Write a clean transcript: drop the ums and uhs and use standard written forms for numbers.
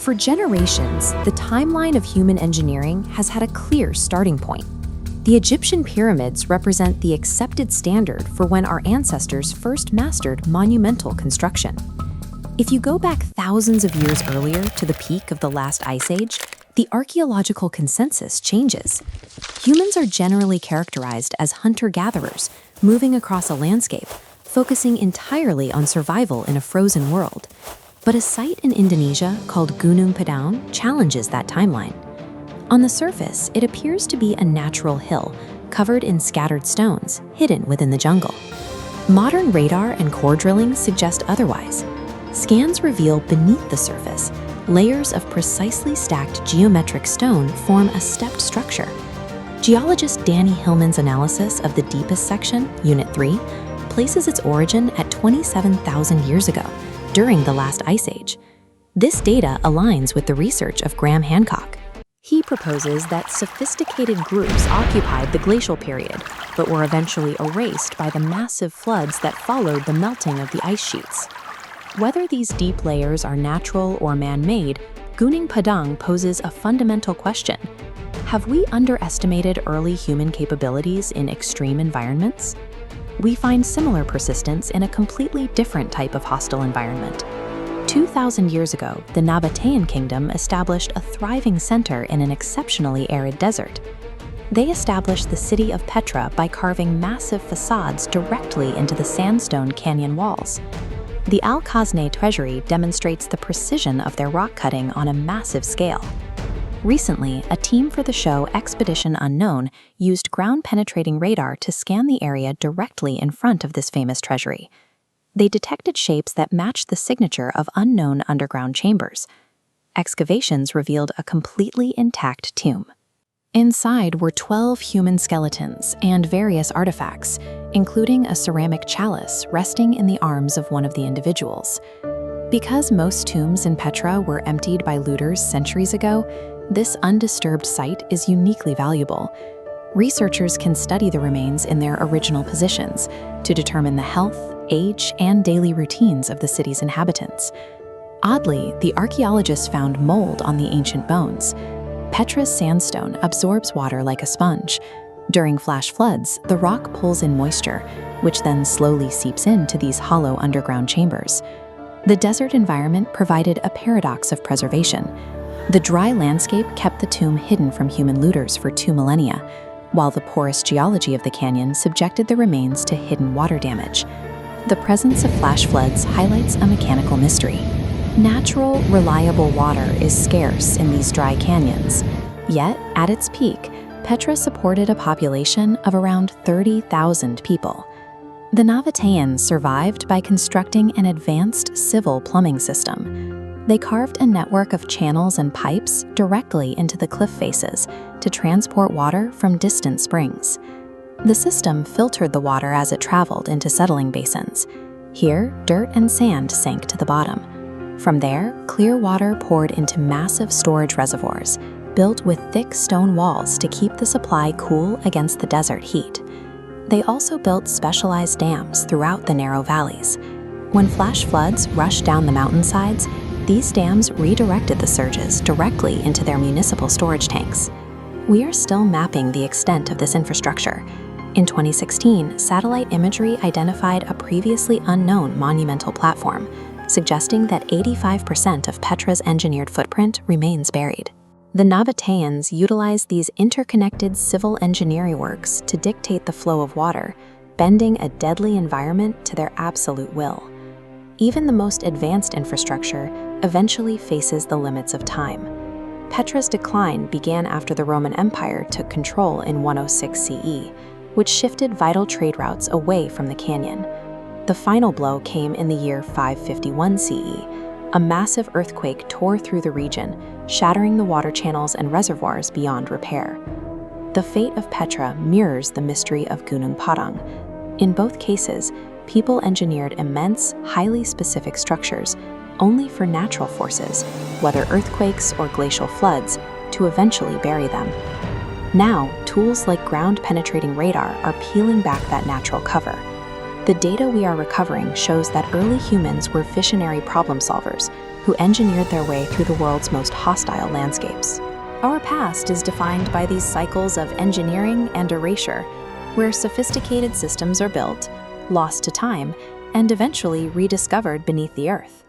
For generations, the timeline of human engineering has had a clear starting point. The Egyptian pyramids represent the accepted standard for when our ancestors first mastered monumental construction. If you go back thousands of years earlier to the peak of the last ice age, the archaeological consensus changes. Humans are generally characterized as hunter-gatherers, moving across a landscape, focusing entirely on survival in a frozen world. But a site in Indonesia called Gunung Padang challenges that timeline. On the surface, it appears to be a natural hill, covered in scattered stones, hidden within the jungle. Modern radar and core drilling suggest otherwise. Scans reveal beneath the surface, layers of precisely stacked geometric stone form a stepped structure. Geologist Danny Hillman's analysis of the deepest section, Unit 3, places its origin at 27,000 years ago, during the last ice age. This data aligns with the research of Graham Hancock. He proposes that sophisticated groups occupied the glacial period, but were eventually erased by the massive floods that followed the melting of the ice sheets. Whether these deep layers are natural or man-made, Gunung Padang poses a fundamental question. Have we underestimated early human capabilities in extreme environments? We find similar persistence in a completely different type of hostile environment. 2,000 years ago, the Nabatean kingdom established a thriving center in an exceptionally arid desert. They established the city of Petra by carving massive facades directly into the sandstone canyon walls. The Al-Khazne treasury demonstrates the precision of their rock cutting on a massive scale. Recently, a team for the show Expedition Unknown used ground-penetrating radar to scan the area directly in front of this famous treasury. They detected shapes that matched the signature of unknown underground chambers. Excavations revealed a completely intact tomb. Inside were 12 human skeletons and various artifacts, including a ceramic chalice resting in the arms of one of the individuals. Because most tombs in Petra were emptied by looters centuries ago, this undisturbed site is uniquely valuable. Researchers can study the remains in their original positions to determine the health, age, and daily routines of the city's inhabitants. Oddly, the archaeologists found mold on the ancient bones. Petra's sandstone absorbs water like a sponge. During flash floods, the rock pulls in moisture, which then slowly seeps into these hollow underground chambers. The desert environment provided a paradox of preservation. The dry landscape kept the tomb hidden from human looters for 2 millennia, while the porous geology of the canyon subjected the remains to hidden water damage. The presence of flash floods highlights a mechanical mystery. Natural, reliable water is scarce in these dry canyons. Yet, at its peak, Petra supported a population of around 30,000 people. The Nabateans survived by constructing an advanced civil plumbing system. They carved a network of channels and pipes directly into the cliff faces to transport water from distant springs. The system filtered the water as it traveled into settling basins. Here, dirt and sand sank to the bottom. From there, clear water poured into massive storage reservoirs, built with thick stone walls to keep the supply cool against the desert heat. They also built specialized dams throughout the narrow valleys. When flash floods rushed down the mountainsides, these dams redirected the surges directly into their municipal storage tanks. We are still mapping the extent of this infrastructure. In 2016, satellite imagery identified a previously unknown monumental platform, suggesting that 85% of Petra's engineered footprint remains buried. The Nabateans utilized these interconnected civil engineering works to dictate the flow of water, bending a deadly environment to their absolute will. Even the most advanced infrastructure eventually faces the limits of time. Petra's decline began after the Roman Empire took control in 106 CE, which shifted vital trade routes away from the canyon. The final blow came in the year 551 CE. A massive earthquake tore through the region, shattering the water channels and reservoirs beyond repair. The fate of Petra mirrors the mystery of Gunung Padang. In both cases, people engineered immense, highly specific structures only for natural forces, whether earthquakes or glacial floods, to eventually bury them. Now, tools like ground-penetrating radar are peeling back that natural cover. The data we are recovering shows that early humans were visionary problem solvers who who engineered their way through the world's most hostile landscapes. Our past is defined by these cycles of engineering and erasure, where sophisticated systems are built, lost to time, and eventually rediscovered beneath the earth.